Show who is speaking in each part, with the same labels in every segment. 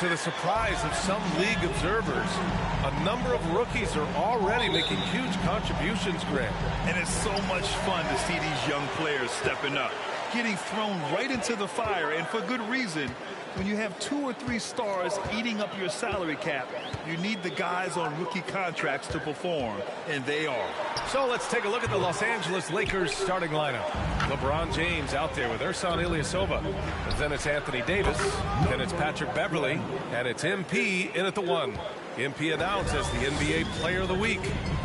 Speaker 1: to the surprise of some league observers, a number of rookies are already making huge contributions, Grant.
Speaker 2: And it's so much fun to see these young players stepping up, getting thrown right into the fire, and for good reason. When you have 2 or 3 stars eating up your salary cap, you need the guys on rookie contracts to perform, and they are.
Speaker 1: So let's take a look at the Los Angeles Lakers starting lineup. LeBron James out there with Ersan Ilyasova. And then it's Anthony Davis. Then it's Patrick Beverley. And it's MP in at the 1. MP announced as the NBA Player of the Week.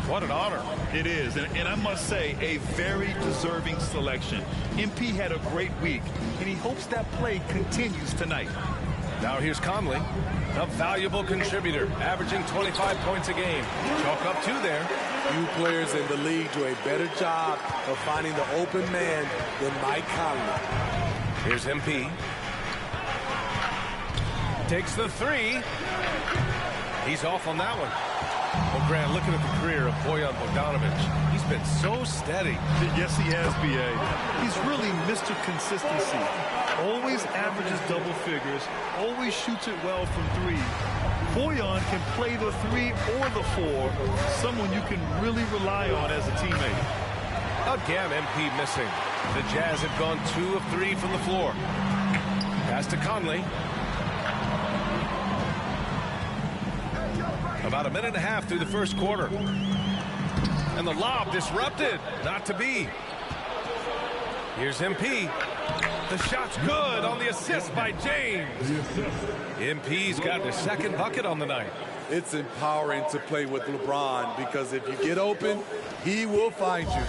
Speaker 1: What an honor.
Speaker 2: It is, and I must say, a very deserving selection. MP had a great week, and he hopes that play continues tonight.
Speaker 1: Now here's Conley, a valuable contributor, averaging 25 points a game. Chalk up 2 there.
Speaker 3: Few players in the league do a better job of finding the open man than Mike Conley.
Speaker 1: Here's MP. Takes the 3. He's off on that one. Well, Grant, looking at the career of Bojan Bogdanovic, he's been so steady.
Speaker 2: Yes, he has, B.A. He's really Mr. Consistency. Always averages double figures, always shoots it well from 3. Bojan can play the 3 or the 4, someone you can really rely on as a teammate.
Speaker 1: Again, MP missing. The Jazz have gone 2 of 3 from the floor. Pass to Conley. About a minute and a half through the first quarter. And the lob disrupted. Not to be. Here's MP. The shot's good on the assist by James. MP's got the 2nd bucket on the night.
Speaker 3: It's empowering to play with LeBron because if you get open, he will find you.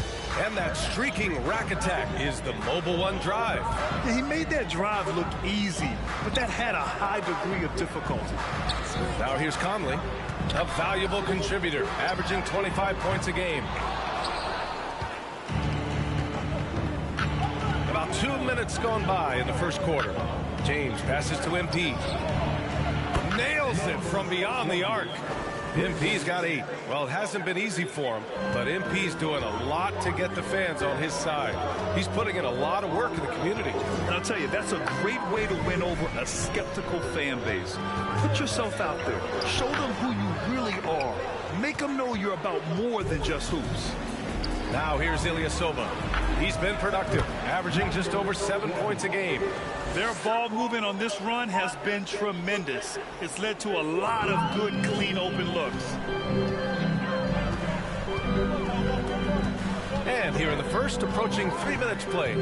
Speaker 1: And that streaking rack attack is the Mobile One drive.
Speaker 2: Yeah, he made that drive look easy, but that had a high degree of difficulty.
Speaker 1: Now here's Conley, a valuable contributor, averaging 25 points a game. About 2 minutes gone by in the first quarter. James passes to MP. Nails it from beyond the arc. MP's got 8. Well, it hasn't been easy for him, but MP's doing a lot to get the fans on his side. He's putting in a lot of work in the community.
Speaker 2: And I'll tell you, that's a great way to win over a skeptical fan base. Put yourself out there. Show them who you really are. Make them know you're about more than just hoops.
Speaker 1: Now here's Ilyasova. He's been productive, averaging just over 7 points a game.
Speaker 2: Their ball movement on this run has been tremendous. It's led to a lot of good, clean, open looks.
Speaker 1: And here in the first, approaching 3 minutes played.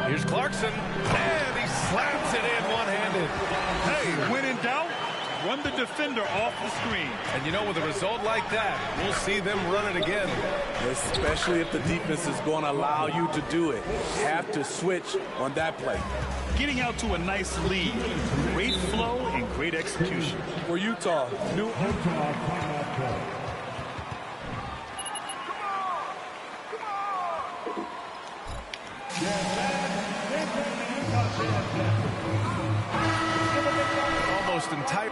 Speaker 1: Here's Clarkson, and he slams it in one-handed.
Speaker 2: Hey, when in doubt, run the defender off the screen.
Speaker 1: And you know, with a result like that, we'll see them run it again.
Speaker 3: Especially if the defense is going to allow you to do it. You have to switch on that play.
Speaker 2: Getting out to a nice lead. Great flow and great execution.
Speaker 3: For Utah, new
Speaker 1: Almost entire.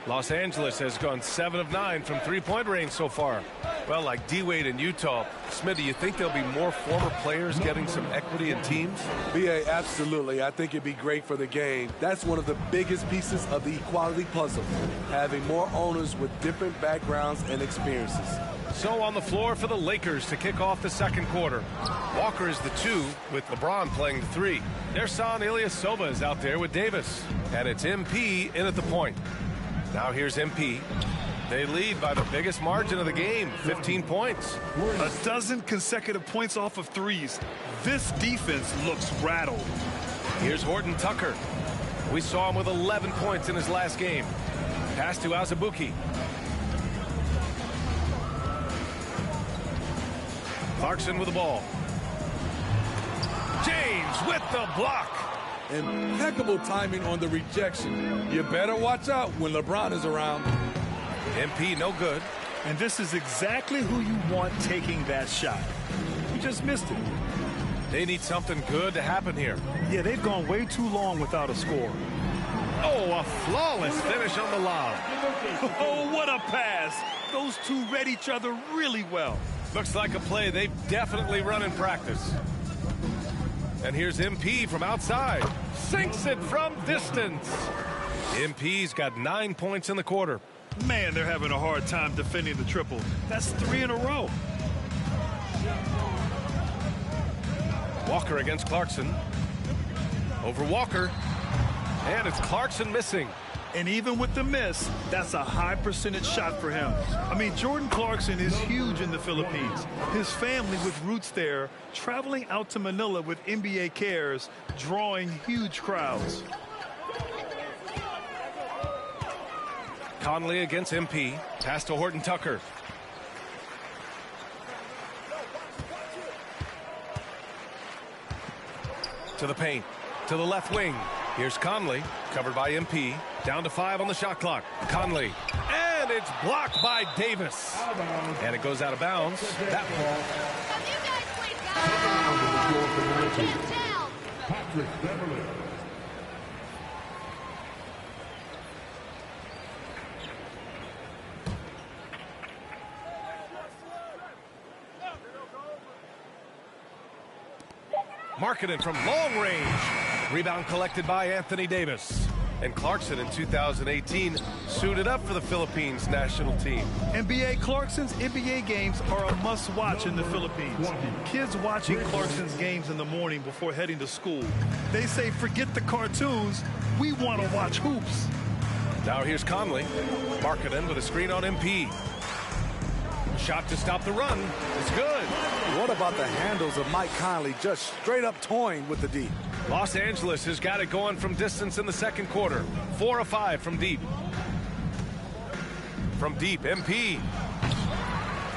Speaker 1: Los Angeles has gone 7 of 9 from three-point range so far. Well, like D-Wade in Utah, Smith, do you think there'll be more former players getting some equity in teams?
Speaker 3: BA, absolutely. I think it'd be great for the game. That's one of the biggest pieces of the equality puzzle, having more owners with different backgrounds and experiences.
Speaker 1: So on the floor for the Lakers to kick off the second quarter. Walker is the 2 with LeBron playing the 3. Ersan Ilyasova is out there with Davis. And it's MP in at the point. Now here's MP. They lead by the biggest margin of the game, 15 points.
Speaker 2: A dozen consecutive points off of threes. This defense looks rattled.
Speaker 1: Here's Horton Tucker. We saw him with 11 points in his last game. Pass to Azubuike. Clarkson with the ball. James with the block.
Speaker 3: Impeccable timing on the rejection. You better watch out when LeBron is around.
Speaker 1: MP no good.
Speaker 2: And this is exactly who you want taking that shot. He just missed it.
Speaker 1: They need something good to happen here.
Speaker 2: Yeah, they've gone way too long without a score.
Speaker 1: Oh, a flawless finish on the lob.
Speaker 2: Oh, what a pass. Those two read each other really well.
Speaker 1: Looks like a play they've definitely run in practice. And here's MP from outside. Sinks it from distance. MP's got 9 points in the quarter.
Speaker 2: Man, they're having a hard time defending the triple. That's 3 in a row.
Speaker 1: Walker against Clarkson. Over Walker. And it's Clarkson missing.
Speaker 2: And even with the miss, that's a high percentage shot for him. I mean, Jordan Clarkson is huge in the Philippines. His family with roots there, traveling out to Manila with NBA cares, drawing huge crowds.
Speaker 1: Conley against MP. Pass to Horton Tucker. To the paint. To the left wing. Here's Conley. Covered by MP. Down to 5 on the shot clock. Conley. And it's blocked by Davis. And it goes out of bounds. That ball.
Speaker 4: Patrick Beverly.
Speaker 1: Markkanen from long range. Rebound collected by Anthony Davis. And Clarkson in 2018 suited up for the Philippines national team.
Speaker 2: NBA Clarkson's NBA games are a must-watch in the Philippines. Kids watching Clarkson's games in the morning before heading to school. They say, forget the cartoons, we want to watch hoops.
Speaker 1: Now here's Conley. Markkanen with a screen on MP. Shot to stop the run. It's good.
Speaker 3: What about the handles of Mike Conley just straight up toying with the D?
Speaker 1: Los Angeles has got it going from distance in the second quarter. 4 of 5 from deep. From deep, MP.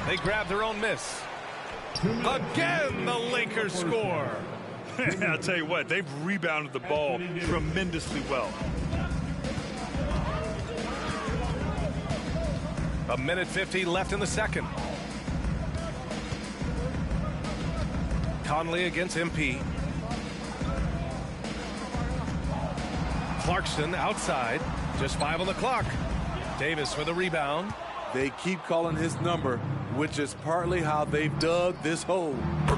Speaker 1: They grab their own miss. Again, the Lakers score.
Speaker 2: I'll tell you what, they've rebounded the ball tremendously well.
Speaker 1: A minute 50 left in the second. Conley against MP. Clarkson outside. Just 5 on the clock. Davis with a rebound.
Speaker 3: They keep calling his number, which is partly how they've dug this hole.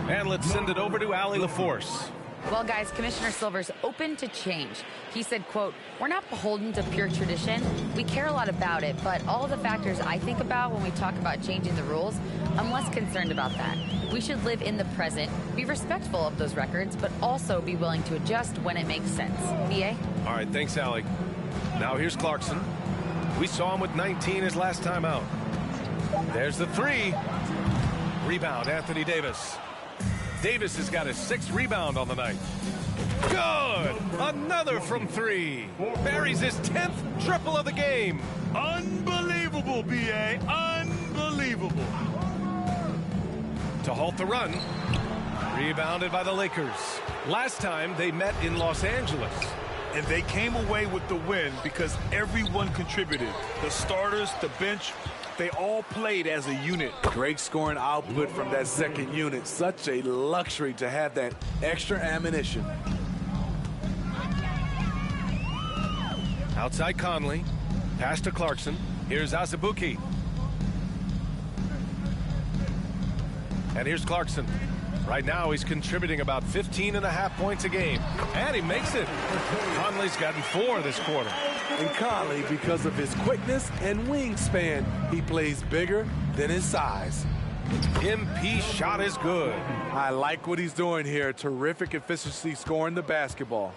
Speaker 1: And let's send it over to Allie LaForce.
Speaker 5: Well, guys, Commissioner Silver's open to change. He said, quote, "We're not beholden to pure tradition. We care a lot about it, but all of the factors I think about when we talk about changing the rules, I'm less concerned about that. We should live in the present, be respectful of those records, but also be willing to adjust when it makes sense." BA?
Speaker 1: All right, thanks, Allie. Now here's Clarkson. We saw him with 19 his last time out. There's the 3. Rebound, Anthony Davis. Davis has got his 6th rebound on the night. Good! Another from 3. Buries his 10th triple of the game.
Speaker 2: Unbelievable, BA. Unbelievable.
Speaker 1: To halt the run. Rebounded by the Lakers. Last time they met in Los Angeles.
Speaker 2: And they came away with the win because everyone contributed. The starters, the bench, they all played as a unit.
Speaker 3: Great scoring output from that second unit. Such a luxury to have that extra ammunition.
Speaker 1: Outside Conley. Pass to Clarkson. Here's Azubuike. And here's Clarkson. Right now he's contributing about 15.5 points a game. And he makes it. Conley's gotten 4 this quarter.
Speaker 3: And Conley, because of his quickness and wingspan, he plays bigger than his size.
Speaker 1: MP shot is good.
Speaker 3: I like what he's doing here. Terrific efficiency scoring the basketball.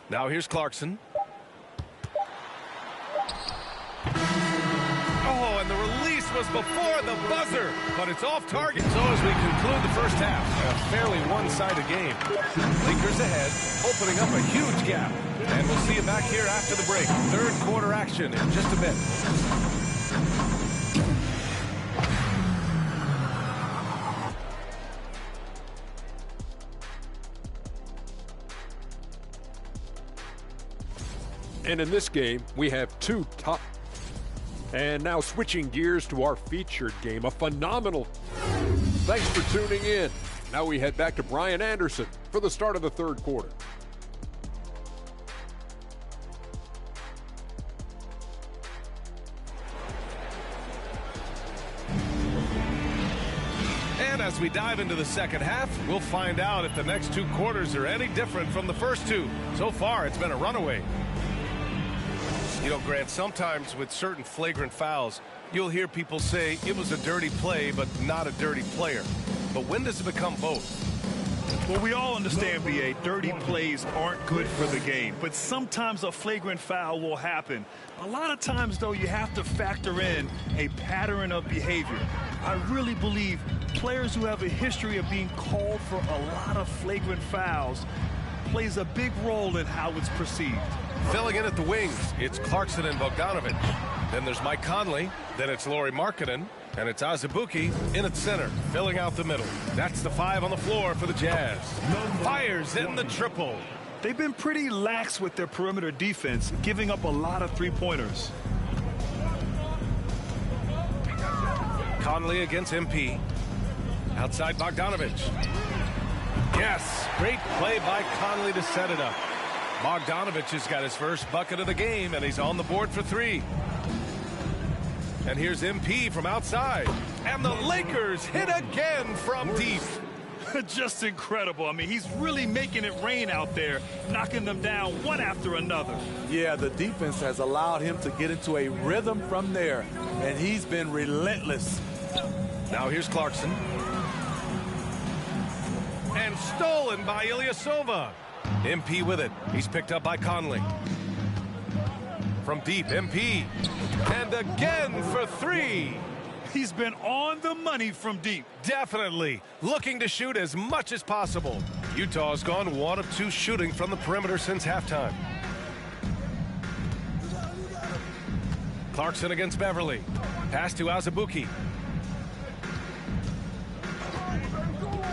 Speaker 1: Now here's Clarkson. Oh, and the release was before the buzzer, but it's off target. So as we conclude the first half, a fairly one-sided game. Lakers ahead, opening up a huge gap. And we'll see you back here after the break. Third quarter action in just a bit.
Speaker 6: And in this game, we have 2 top. And now switching gears to our featured game, a phenomenal. Thanks for tuning in. Now we head back to Brian Anderson for the start of the third quarter.
Speaker 1: as we dive into the second half, we'll find out if the next 2 quarters are any different from the first 2. So far, it's been a runaway. You know, Grant, sometimes with certain flagrant fouls, you'll hear people say it was a dirty play, but not a dirty player. But when does it become both?
Speaker 2: Well, we all understand, B.A., dirty plays aren't good for the game, but sometimes a flagrant foul will happen. A lot of times, though, you have to factor in a pattern of behavior. I really believe players who have a history of being called for a lot of flagrant fouls plays a big role in how it's perceived.
Speaker 1: Filling in at the wings, it's Clarkson and Bogdanovic. Then there's Mike Conley. Then it's Lauri Markkanen. And it's Azubuike in at center, filling out the middle. That's the 5 on the floor for the Jazz. Fires in the triple.
Speaker 2: They've been pretty lax with their perimeter defense, giving up a lot of three-pointers.
Speaker 1: Conley against MP. Outside Bogdanovic. Yes, great play by Conley to set it up. Bogdanovic has got his first bucket of the game, and he's on the board for 3. And here's MP from outside. And the Lakers hit again from deep.
Speaker 2: Just incredible. I mean, he's really making it rain out there, knocking them down one after another.
Speaker 3: Yeah, the defense has allowed him to get into a rhythm from there, and he's been relentless.
Speaker 1: Now here's Clarkson. And stolen by Ilyasova. MP with it. He's picked up by Conley. From deep, MP. And again for 3.
Speaker 2: He's been on the money from deep.
Speaker 1: Definitely. Looking to shoot as much as possible. Utah's gone 1 of 2 shooting from the perimeter since halftime. Clarkson against Beverly. Pass to Azubuike.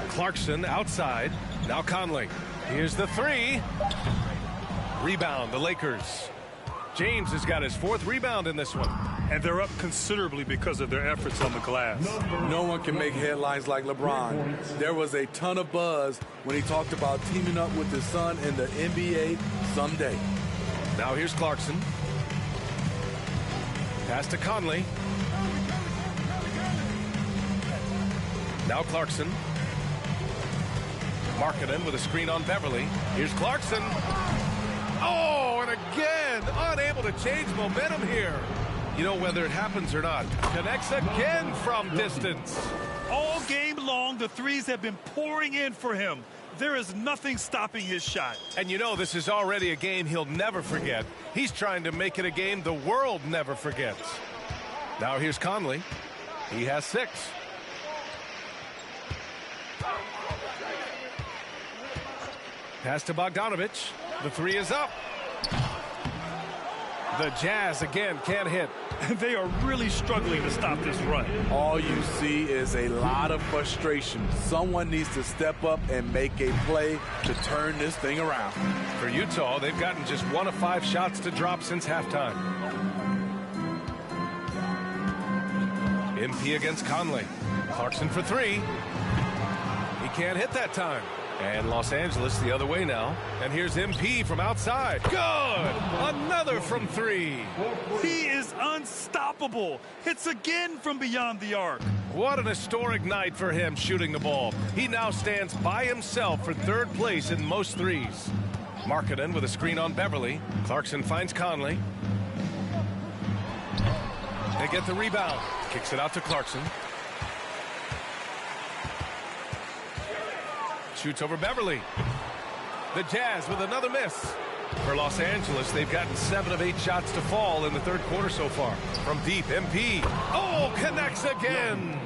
Speaker 1: Clarkson outside. Now Conley. Here's the 3. Rebound, the Lakers. James has got his 4th rebound in this one.
Speaker 2: And they're up considerably because of their efforts on the glass.
Speaker 3: No one can make headlines like LeBron. There was a ton of buzz when he talked about teaming up with his son in the NBA someday.
Speaker 1: Now here's Clarkson. Pass to Conley. Now Clarkson. Markkanen with a screen on Beverly. Here's Clarkson. Oh, and again, unable to change momentum here. You know, whether it happens or not, connects again from distance.
Speaker 2: All game long, the threes have been pouring in for him. There is nothing stopping his shot.
Speaker 1: And you know, this is already a game he'll never forget. He's trying to make it a game the world never forgets. Now here's Conley. He has 6. Pass to Bogdanovic. The 3 is up. The Jazz again can't hit.
Speaker 2: They are really struggling to stop this run.
Speaker 3: All you see is a lot of frustration. Someone needs to step up and make a play to turn this thing around.
Speaker 1: For Utah, they've gotten just 1 of 5 shots to drop since halftime. MP against Conley. Clarkson for 3. He can't hit that time. And Los Angeles the other way now. And here's MP from outside. Good! Another from 3.
Speaker 2: He is unstoppable. Hits again from beyond the arc.
Speaker 1: What an historic night for him shooting the ball. He now stands by himself for 3rd place in most threes. Markkanen with a screen on Beverly. Clarkson finds Conley. They get the rebound. Kicks it out to Clarkson. Shoots over Beverly. The Jazz with another miss. For Los Angeles, they've gotten 7 of 8 shots to fall in the 3rd quarter so far. From deep, MP. Oh, connects again.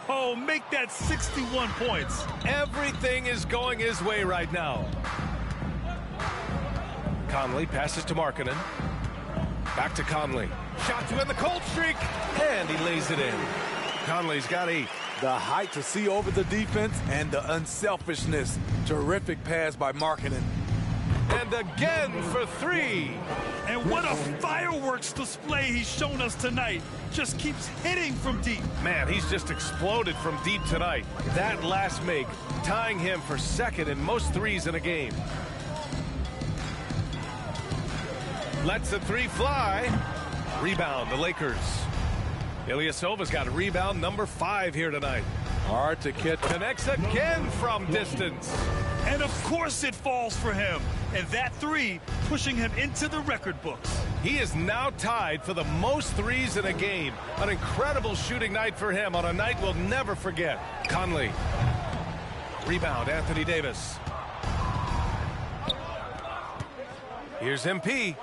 Speaker 2: Oh, make that 61 points.
Speaker 1: Everything is going his way right now. Conley passes to Markkanen. Back to Conley. Shot to end the cold streak. And he lays it in. Conley's got 8.
Speaker 3: The height to see over the defense and the unselfishness. Terrific pass by Markkanen.
Speaker 1: And again for 3.
Speaker 2: And what a fireworks display he's shown us tonight. Just keeps hitting from deep.
Speaker 1: Man, he's just exploded from deep tonight. That last make, tying him for 2nd in most threes in a game. Lets the 3 fly. Rebound, the Lakers. Ilyasova's got rebound number 5 here tonight. Hard to catch. Connects again from distance.
Speaker 2: And of course it falls for him. And that three pushing him into the record books.
Speaker 1: He is now tied for the most threes in a game. An incredible shooting night for him on a night we'll never forget. Conley. Rebound, Anthony Davis. Here's MP.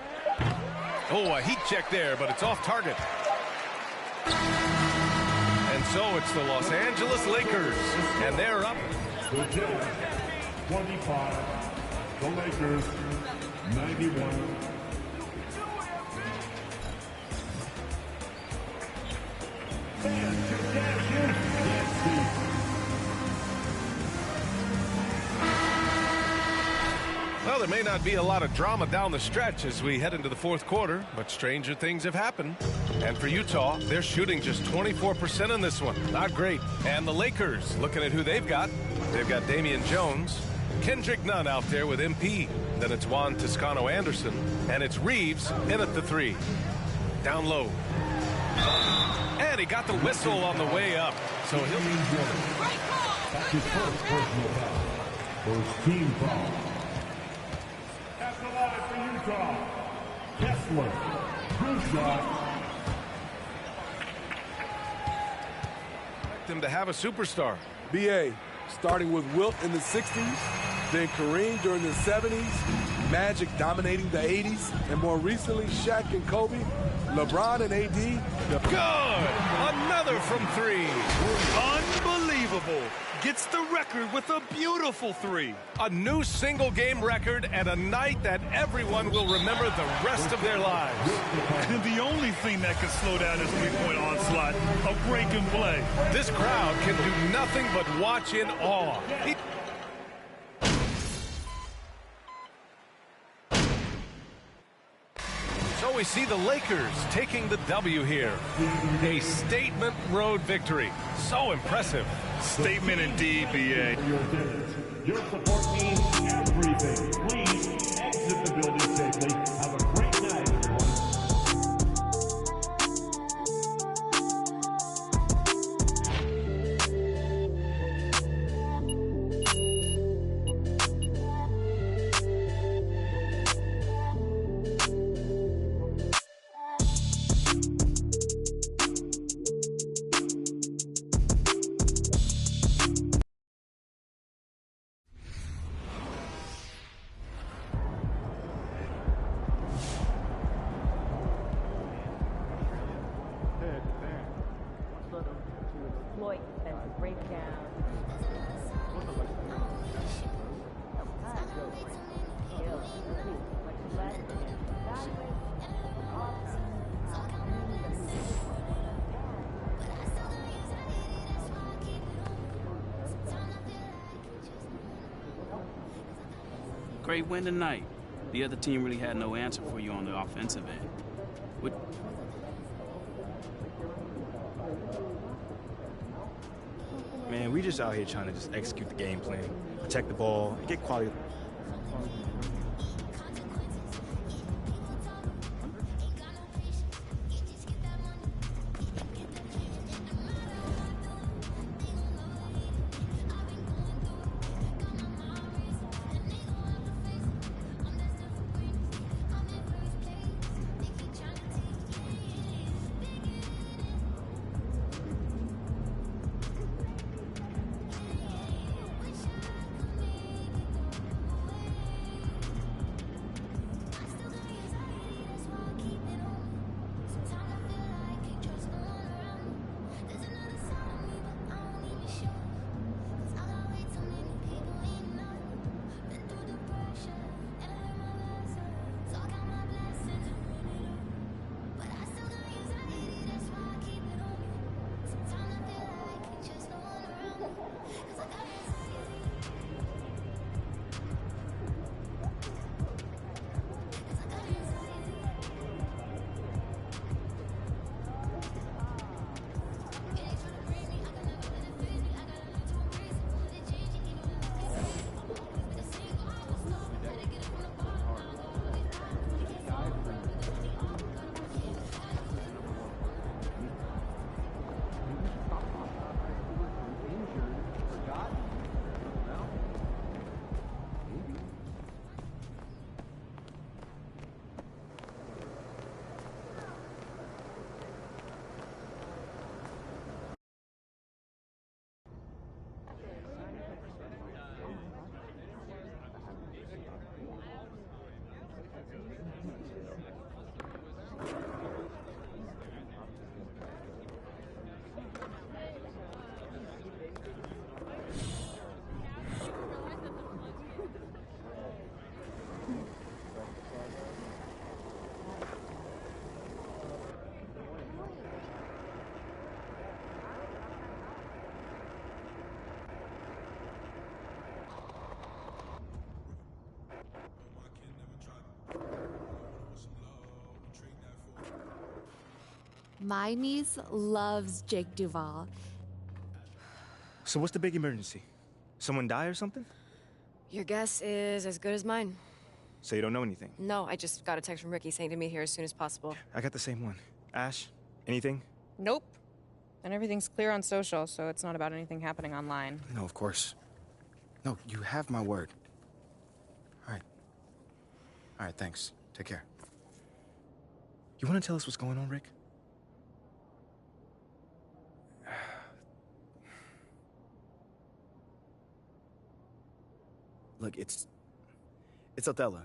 Speaker 1: Oh, a heat check there, but it's off target. And so it's the Los Angeles Lakers, and they're up.
Speaker 4: 25. The Lakers, 91.
Speaker 1: Well, there may not be a lot of drama down the stretch as we head into the fourth quarter, but stranger things have happened. And for Utah, they're shooting just 24% in this one. Not great. And the Lakers, looking at who they've got Damian Jones, Kendrick Nunn out there with MP. Then it's Juan Toscano-Anderson, and it's Reeves in at the three. Down low. And he got the whistle on the way up. So he'll be
Speaker 4: That's his first personal foul. First team foul. At the line for Utah, Kessler. Good shot.
Speaker 1: him to have a superstar.
Speaker 3: BA, starting with Wilt in the 60s, then Kareem during the 70s, Magic dominating the 80s, and more recently Shaq and Kobe, LeBron and AD.
Speaker 1: Good! Another from three.
Speaker 2: Unbelievable. Gets the record with a beautiful three.
Speaker 1: A new single-game record and a night that everyone will remember the rest of their lives.
Speaker 2: And the only thing that can slow down his three-point onslaught, a break and play.
Speaker 1: This crowd can do nothing but watch in awe. So we see the Lakers taking the W here. A statement road victory. So impressive.
Speaker 2: Statement indeed, BA.
Speaker 4: Your support means everything. Please exit the building safely. Have a great night, everyone.
Speaker 7: Floyd defensive breakdown.
Speaker 8: Great win tonight. The other team really had no answer for you on the offensive end.
Speaker 9: Man, we just out here trying to just execute the game plan, protect the ball, and get quality.
Speaker 10: My niece loves Jake Duvall.
Speaker 9: So what's the big emergency? Someone die or something?
Speaker 11: Your guess is as good as mine.
Speaker 9: So you don't know anything?
Speaker 11: No, I just got a text from Ricky saying to meet here as soon as possible.
Speaker 9: I got the same one. Ash, anything?
Speaker 12: Nope. And everything's clear on social, so it's not about anything happening online.
Speaker 9: No, of course. No, you have my word. All right. All right, thanks. Take care. You want to tell us what's going on, Rick?
Speaker 13: Look, it's Othello.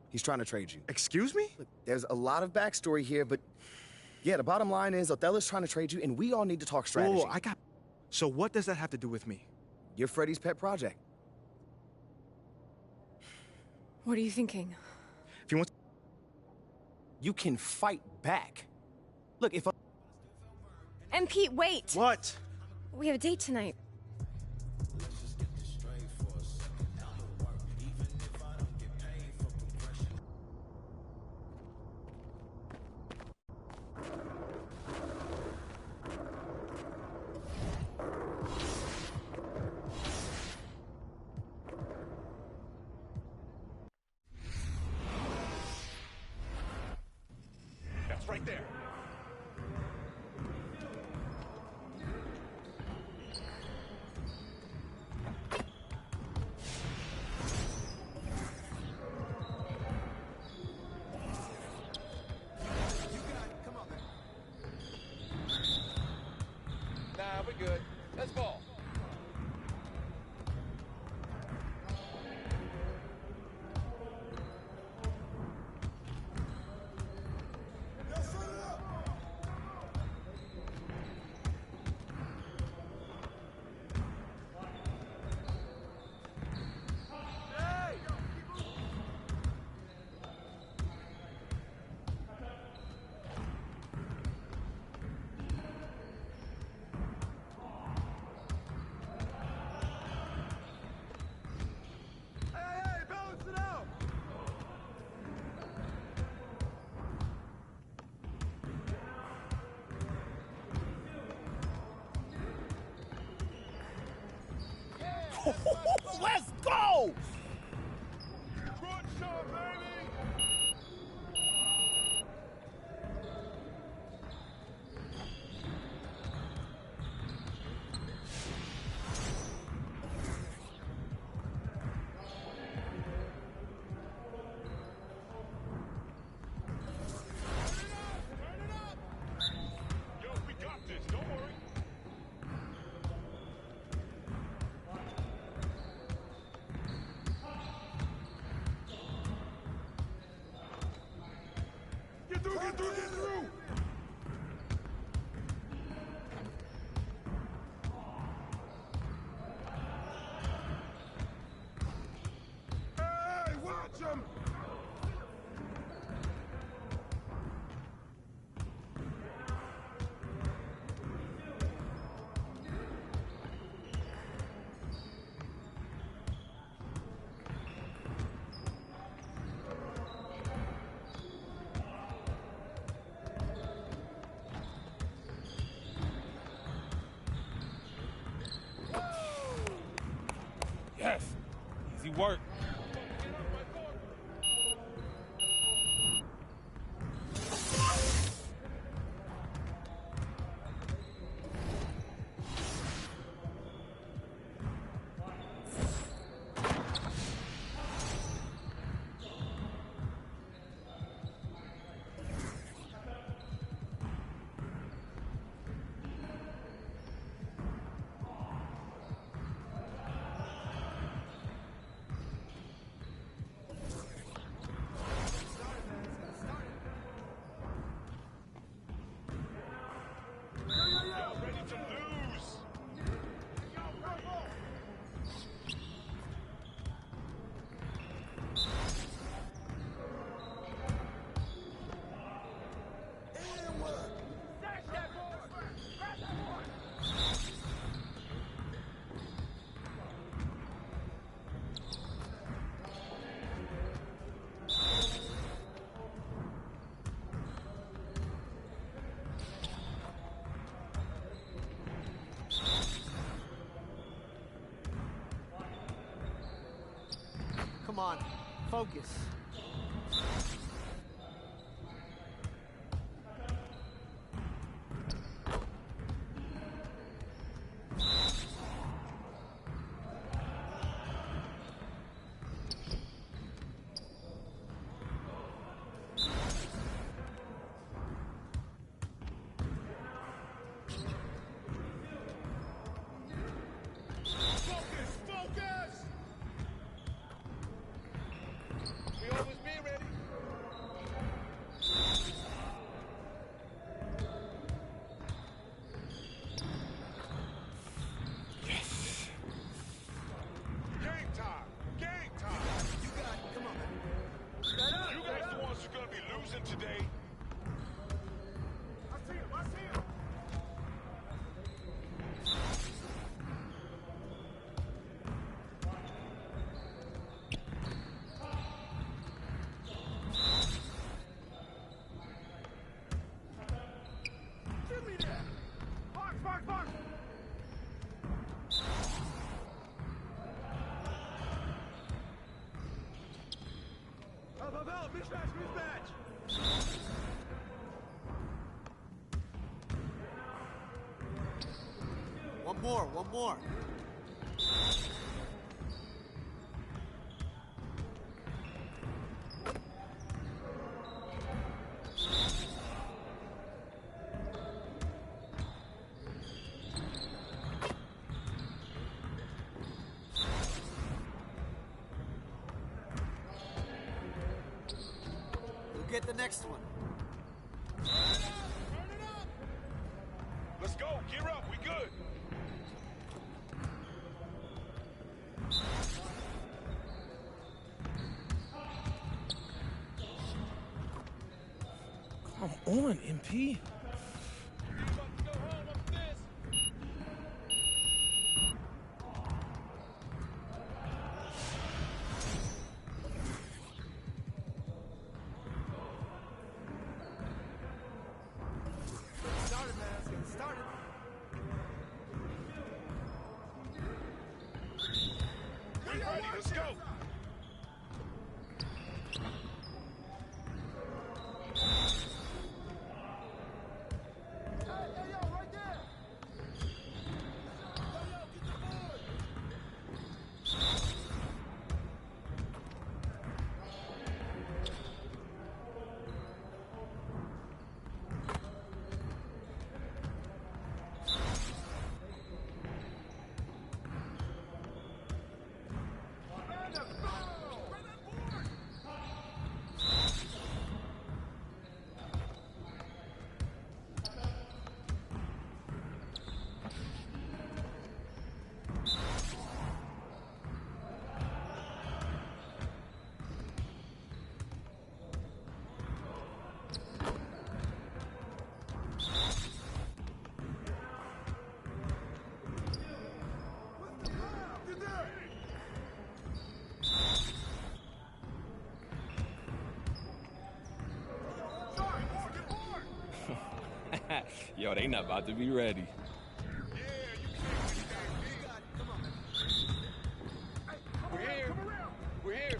Speaker 13: He's trying to trade you.
Speaker 9: Excuse me?
Speaker 13: Look, there's a lot of backstory here, but yeah, the bottom line is Othello's trying to trade you, and we all need to talk strategy.
Speaker 9: Whoa, I got... So what does that have to do with me?
Speaker 13: You're Freddy's pet project.
Speaker 11: What are you thinking?
Speaker 9: If you want...
Speaker 13: You can fight back. Look, if...
Speaker 11: And Pete, wait!
Speaker 9: What?
Speaker 11: We have a date tonight.
Speaker 4: That's right there.
Speaker 1: Nah, we're good. Let's ball.
Speaker 13: Let's go!
Speaker 4: Get through! Hey, watch him!
Speaker 1: Yes. Easy work.
Speaker 14: focus.
Speaker 4: Today. I see him. Give me that. Box. Help. Mismatch. One more. We'll get the next one. Let's go. Gear up. We good.
Speaker 15: Come on, MP.
Speaker 4: Let's go.
Speaker 16: Yo, they not about to be ready.
Speaker 4: We're here.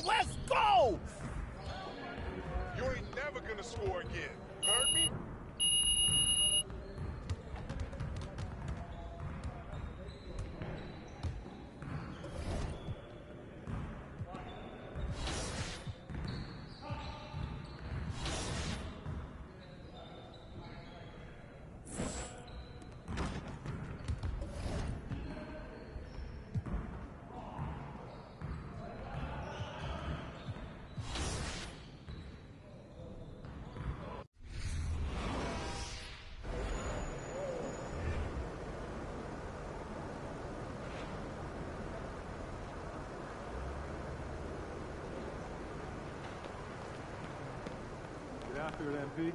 Speaker 15: Let's go!
Speaker 4: You ain't never gonna score again. Heard me?
Speaker 2: after it, MP.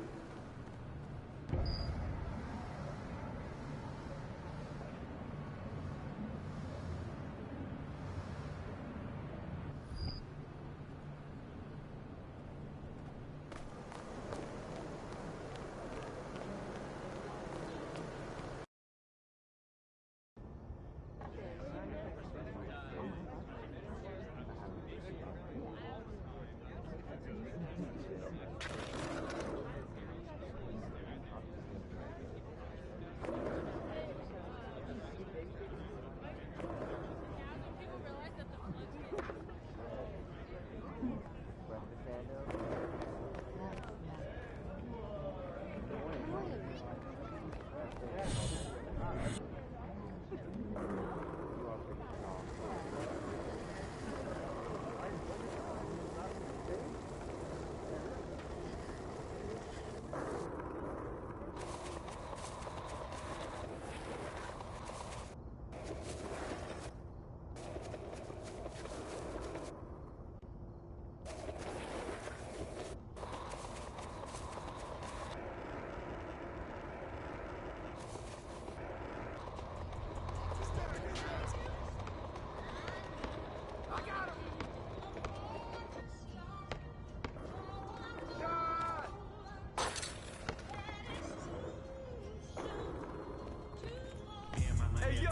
Speaker 15: Hey, yo,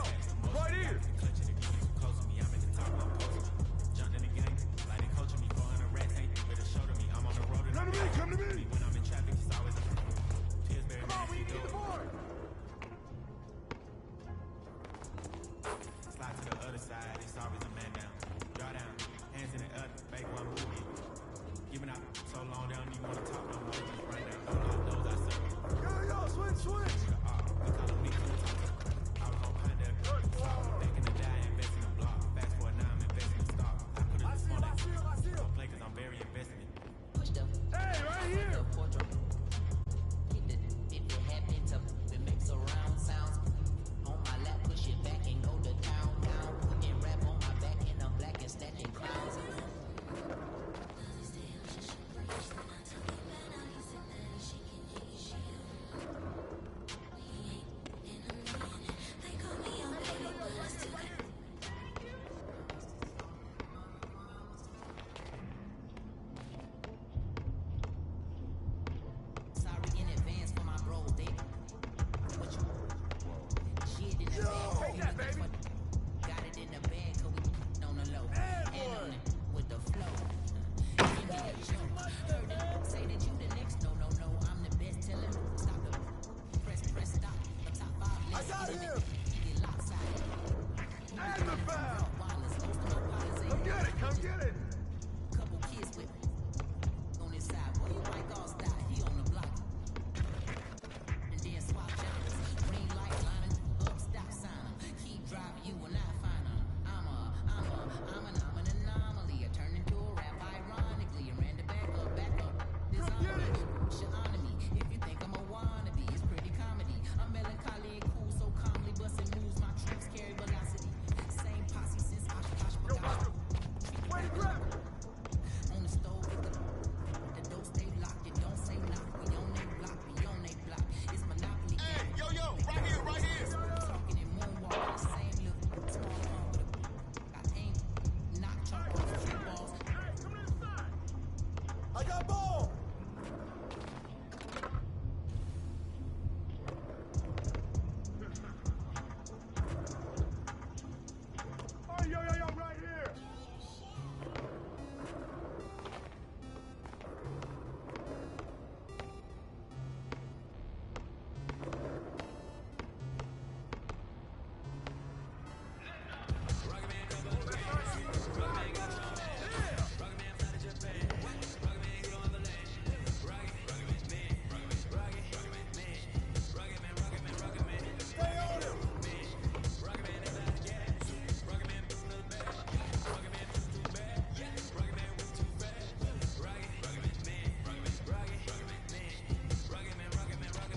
Speaker 15: right here. Come to me. When I'm in traffic, it's always a come on, we need the board. Slide to the other side, it's always a man down. Draw down, hands in the air, make one move. Giving out so long, they don't even want to talk no more. Just run down, those I serve. Yo, switch. We call them me to the top. I was on Panda, back in the day, I invest in the block. Fast forward now, I'm investing in stock. I put it this morning. I see him. Play cause I'm very invested. Push them. Hey, right here.
Speaker 14: If it happen to it makes surround sounds. On my lap, push it back and go to town. Putting rap on my back and I'm black and stacking clowns.
Speaker 15: Come get it.
Speaker 14: Couple kids with on his side. Boy, you like all style. He on the block. And then swap channels. Green light lining up, stop sign. Keep driving you and I find him. I'm an anomaly. I turned into a rap ironically. And ran the back up. This on me. Shit on me. If you think I'm a wannabe, it's pretty comedy. I'm melancholy and cool, so calmly busting moves. My troops carry velocity. Same posse since Oshkosh.
Speaker 15: Way to grab it.
Speaker 14: On the stove with the doors stay locked. It don't say knock. We on they block. It's Monopoly.
Speaker 15: Hey, yo, right here.
Speaker 14: Talking and moonwalking the same little small arm with I ain't not chalk on the few balls.
Speaker 15: Hey, come to the side. I got ball. Oh, yo, right here.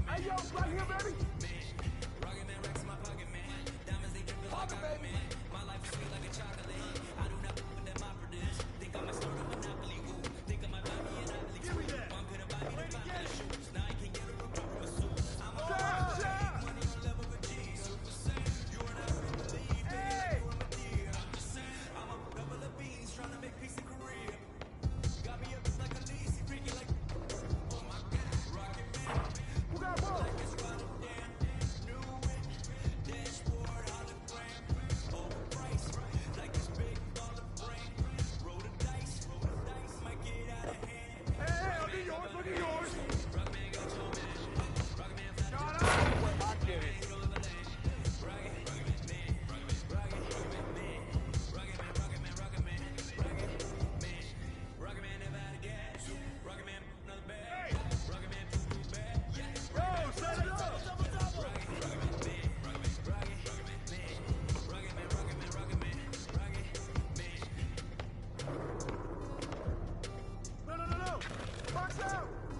Speaker 15: Hey, yo, right here, baby. Pop it, baby.
Speaker 14: My life is sweet like a chocolate. I do not put them operative. Think I might start a monopoly. Think I might buy me an athlete.
Speaker 15: Give me that.
Speaker 14: One could have buy me the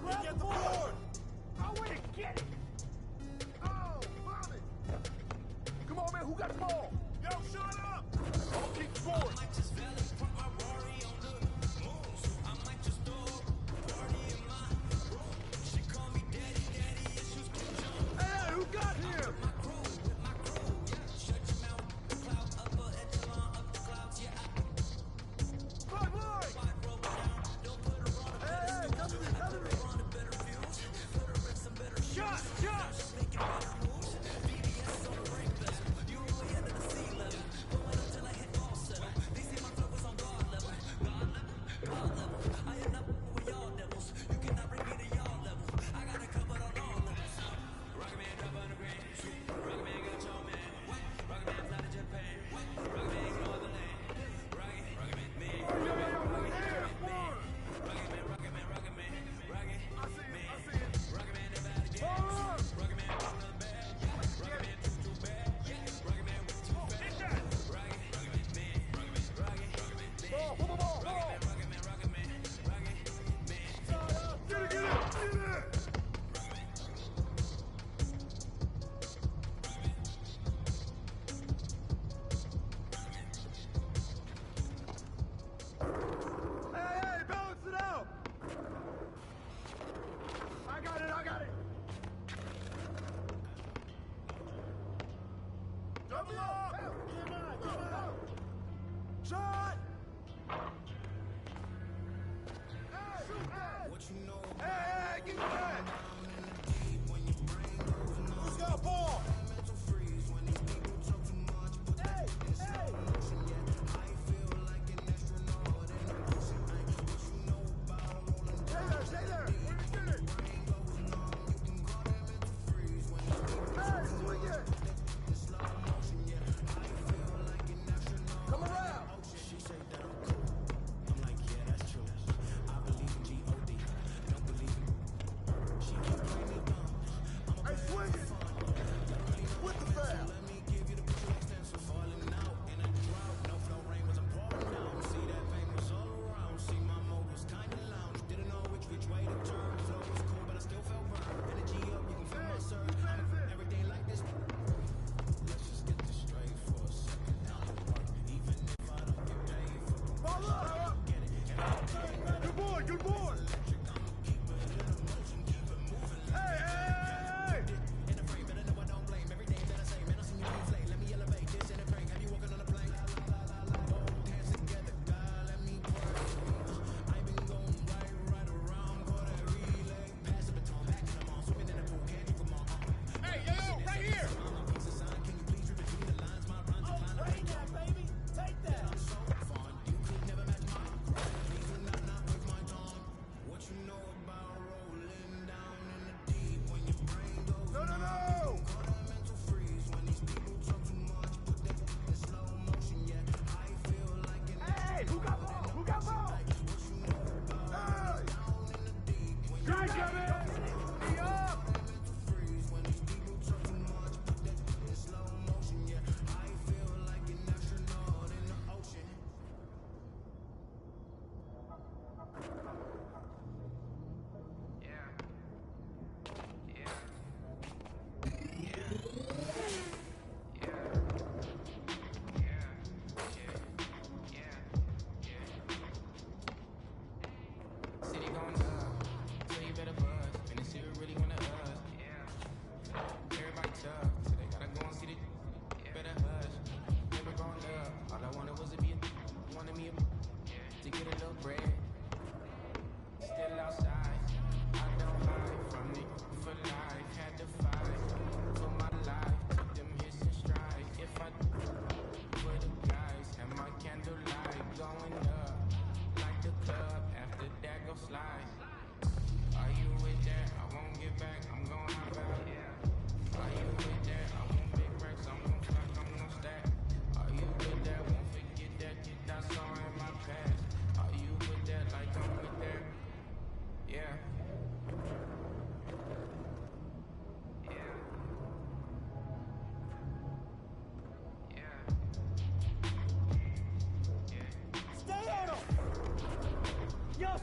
Speaker 15: Get the board!
Speaker 3: Oh, wait, get it! Oh, Bobby! Come on, man, who got the ball?
Speaker 15: Yo, shut up!
Speaker 3: I'll keep scoring.
Speaker 15: Hey, who got him? Shot!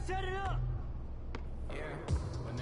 Speaker 15: Set it up!
Speaker 16: Yeah, but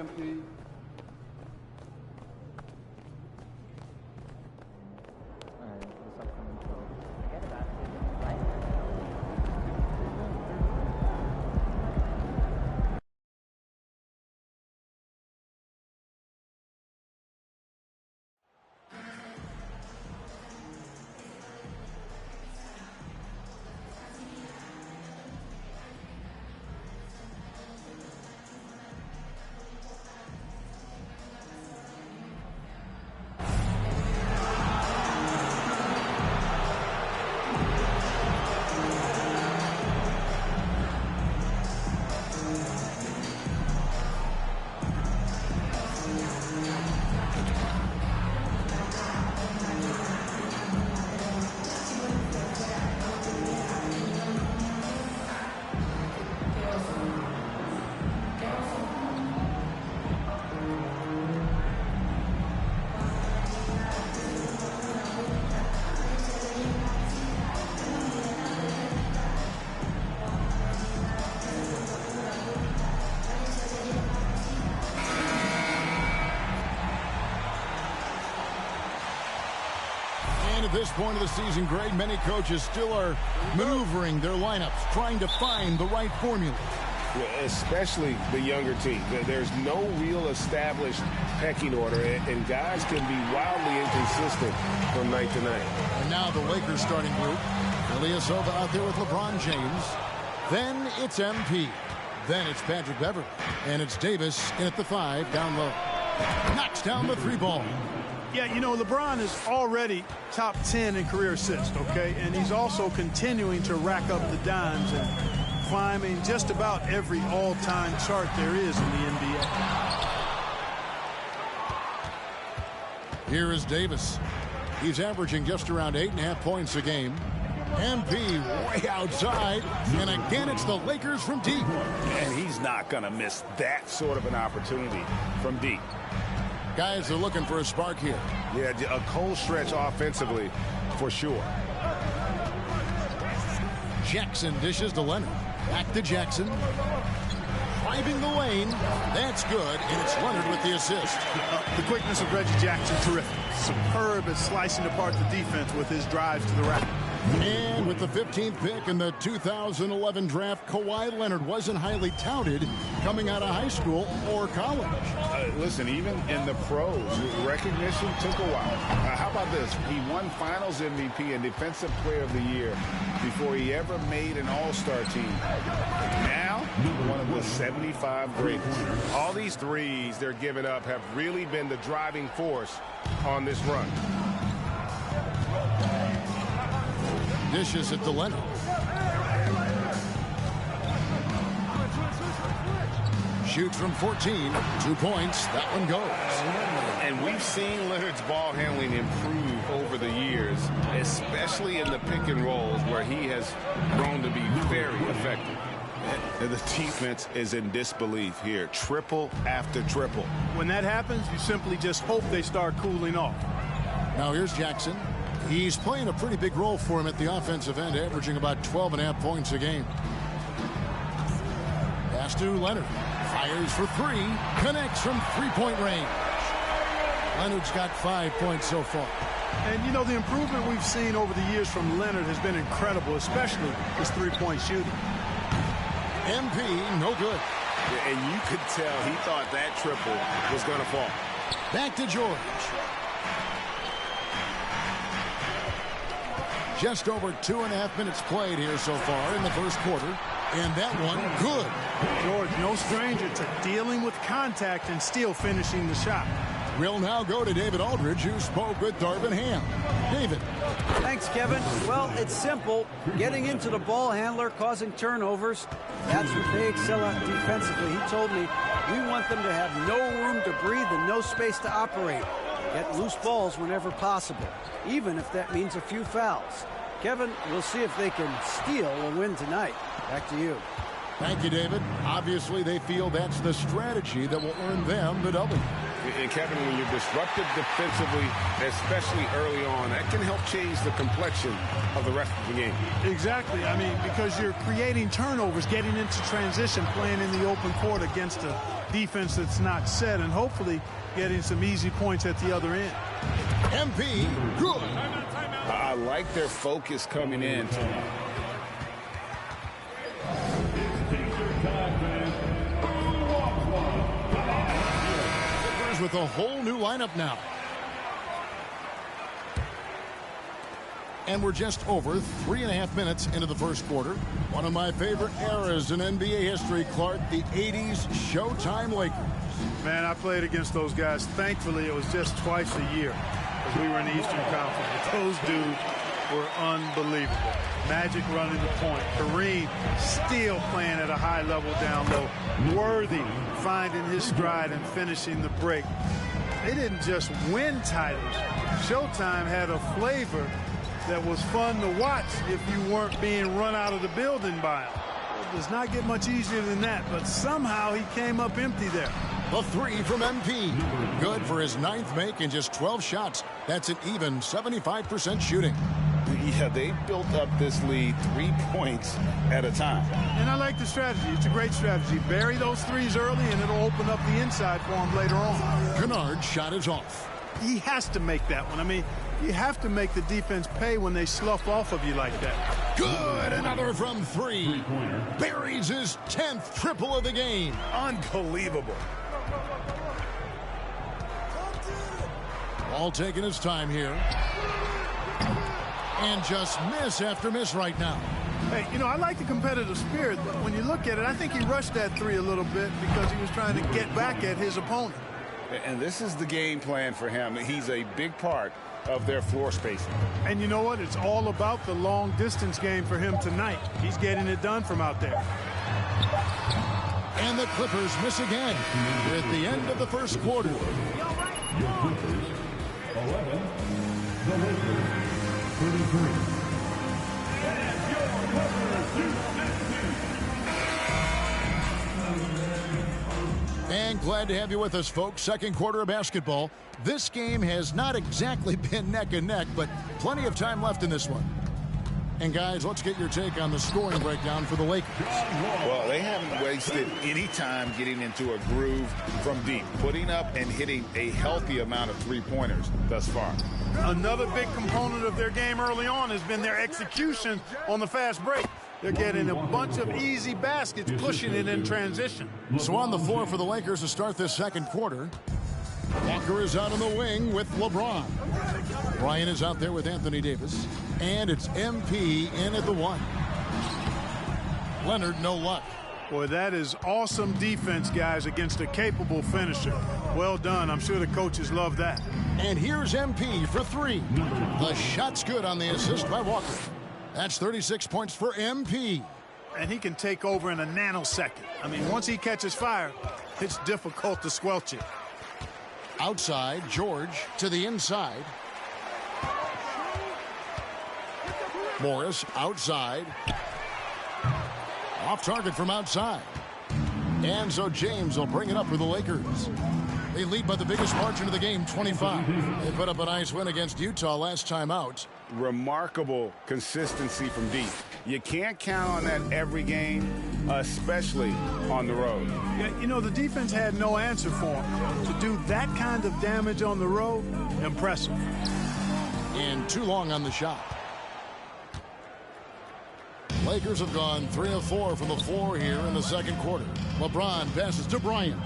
Speaker 3: MP.
Speaker 16: At this point of the season, Greg, many coaches still are maneuvering their lineups, trying to find the right formula.
Speaker 1: Yeah, especially the younger team. There's no real established pecking order, and guys can be wildly inconsistent from night to night.
Speaker 16: And now the Lakers starting group. Ilyasova out there with LeBron James. Then it's MP. Then it's Patrick Beverley. And it's Davis in at the 5, down low. Knocks down the 3 ball.
Speaker 2: Yeah, you know, LeBron is already top 10 in career assists, okay? And he's also continuing to rack up the dimes and climbing just about every all-time chart there is in the NBA.
Speaker 16: Here is Davis. He's averaging just around 8.5 points a game. MP way outside, and again it's the Lakers from deep.
Speaker 17: And he's not going to miss that sort of an opportunity from deep.
Speaker 16: Guys are looking for a spark here.
Speaker 1: Yeah, a cold stretch offensively, for sure.
Speaker 16: Jackson dishes to Leonard. Back to Jackson. Driving the lane. That's good, and it's Leonard with the assist.
Speaker 2: The quickness of Reggie Jackson, terrific. Superb at slicing apart the defense with his drives to the rack.
Speaker 16: And with the 15th pick in the 2011 draft, Kawhi Leonard wasn't highly touted coming out of high school or college.
Speaker 17: Listen, even in the pros, recognition took a while. How about this? He won Finals MVP and Defensive Player of the Year before he ever made an All-Star team. Now, one of the 75 greatest.
Speaker 1: All these threes they're giving up have really been the driving force on this run.
Speaker 16: Dishes it to Leonard. Shoots from 14. 2 points. That one goes.
Speaker 1: And we've seen Leonard's ball handling improve over the years, especially in the pick and rolls where he has grown to be very effective. And the defense is in disbelief here. Triple after triple.
Speaker 2: When that happens, you simply just hope they start cooling off.
Speaker 16: Now here's Jackson. He's playing a pretty big role for him at the offensive end, averaging about 12.5 points a game. Pass to Leonard. Fires for 3. Connects from 3-point range. Leonard's got 5 points so far.
Speaker 2: And, you know, the improvement we've seen over the years from Leonard has been incredible, especially his 3-point shooting.
Speaker 16: MP, no good.
Speaker 1: And you could tell he thought that triple was going to fall.
Speaker 16: Back to George. Just over 2.5 minutes played here so far in the first quarter. And that one, good.
Speaker 2: George, no stranger to dealing with contact and still finishing the shot.
Speaker 16: We'll now go to David Aldridge, who spoke with Darvin Ham. David.
Speaker 18: Thanks, Kevin. Well, it's simple. Getting into the ball handler, causing turnovers, that's what they excel at defensively. He told me we want them to have no room to breathe and no space to operate. Get loose balls whenever possible, even if that means a few fouls. Kevin, we'll see if they can steal a win tonight. Back to you.
Speaker 16: Thank you, David. Obviously, they feel that's the strategy that will earn them the W.
Speaker 1: And Kevin, when you're disruptive defensively, especially early on, that can help change the complexion of the rest of the game.
Speaker 2: Exactly. I mean, because you're creating turnovers, getting into transition, playing in the open court against a defense that's not set, and hopefully getting some easy points at the other end.
Speaker 16: MP, good.
Speaker 17: I like their focus coming in tonight.
Speaker 16: Clippers with a whole new lineup now. And we're just over 3.5 minutes into the first quarter. One of my favorite eras in NBA history, Clark, the 80s Showtime Lakers.
Speaker 2: Man, I played against those guys. Thankfully, it was just twice a year as we were in the Eastern Conference. But those dudes were unbelievable. Magic running the point. Kareem still playing at a high level down low. Worthy finding his stride and finishing the break. They didn't just win titles. Showtime had a flavor that was fun to watch if you weren't being run out of the building by him. It does not get much easier than that, but somehow he came up empty there.
Speaker 16: A three from MP. Good for his 9th make in just 12 shots. That's an even 75% shooting.
Speaker 17: Yeah, they built up this lead 3 points at a time.
Speaker 2: And I like the strategy. It's a great strategy. Bury those threes early, and it'll open up the inside for him later on.
Speaker 16: Kennard's shot is off.
Speaker 2: He has to make that one. I mean, you have to make the defense pay when they slough off of you like that.
Speaker 16: Good. Another from 3. Buries his 10th triple of the game.
Speaker 17: Unbelievable.
Speaker 16: All taking his time here. And just miss after miss right now.
Speaker 2: Hey, you know, I like the competitive spirit, but when you look at it, I think he rushed that 3 a little bit because he was trying to get back at his opponent.
Speaker 17: And this is the game plan for him. He's a big part of their floor spacing.
Speaker 2: And you know what? It's all about the long distance game for him tonight. He's getting it done from out there.
Speaker 16: And the Clippers miss again at the end of the first quarter.
Speaker 4: Your Clippers, 11. The Lakers, 33. And your Clippers,
Speaker 16: And glad to have you with us, folks. Second quarter of basketball. This game has not exactly been neck and neck, but plenty of time left in this one. And guys, let's get your take on the scoring breakdown for the Lakers.
Speaker 17: Well, they haven't wasted any time getting into a groove from deep, putting up and hitting a healthy amount of three-pointers thus far.
Speaker 2: Another big component of their game early on has been their execution on the fast break. They're getting a bunch of easy baskets, pushing it in transition.
Speaker 16: So on the floor for the Lakers to start this second quarter, Walker is out on the wing with LeBron. Bryant is out there with Anthony Davis. And it's MP in at the 1. Leonard, no luck.
Speaker 2: Boy, that is awesome defense, guys, against a capable finisher. Well done. I'm sure the coaches love that.
Speaker 16: And here's MP for 3. The shot's good on the assist by Walker. That's 36 points for MP.
Speaker 2: And he can take over in a nanosecond. I mean, once he catches fire, it's difficult to squelch it.
Speaker 16: Outside, George to the inside. Morris outside. Off target from outside. And so James will bring it up for the Lakers. They lead by the biggest margin of the game, 25. They put up a nice win against Utah last time out.
Speaker 17: Remarkable consistency from deep. You can't count on that every game, especially on the road.
Speaker 2: Yeah, you know, the defense had no answer for him. To do that kind of damage on the road, impressive.
Speaker 16: And too long on the shot. Lakers have gone 3 of 4 from the floor here in the second quarter. LeBron passes to Bryant.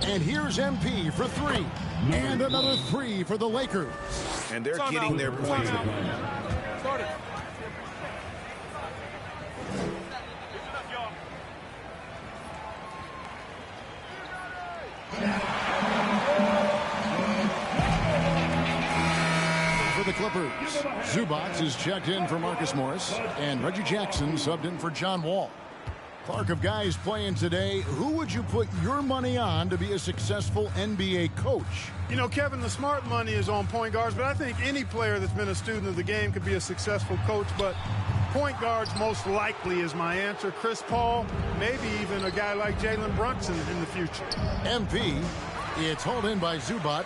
Speaker 16: And here's MP for 3. And another 3 for the Lakers.
Speaker 17: And they're getting their points.
Speaker 16: For the Clippers, Zubac is checked in for Marcus Morris. And Reggie Jackson subbed in for John Wall. Clark, of guys playing today, who would you put your money on to be a successful NBA coach?
Speaker 2: You know, Kevin, the smart money is on point guards, but I think any player that's been a student of the game could be a successful coach. But point guards most likely is my answer. Chris Paul, maybe even a guy like Jalen Brunson in the future.
Speaker 16: MP, it's hauled in by Zubac.